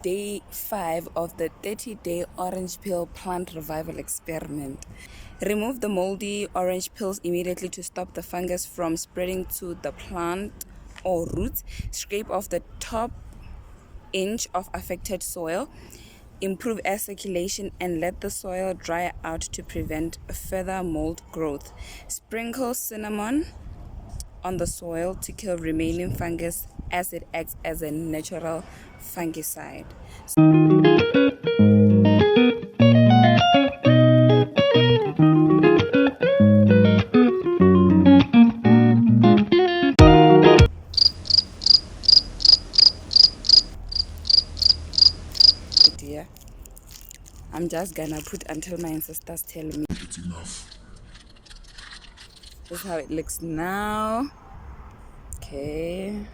Day 5 of the 30-day orange peel plant revival experiment. Remove the moldy orange peels immediately to stop the fungus from spreading to the plant or roots. Scrape off the top inch of affected soil. Improve air circulation and let the soil dry out to prevent further mold growth. Sprinkle cinnamon on the soil to kill remaining fungus as it acts as a natural fungicide. Dear, I'm just gonna put until my ancestors tell me. It's enough. This is how it looks now. Okay.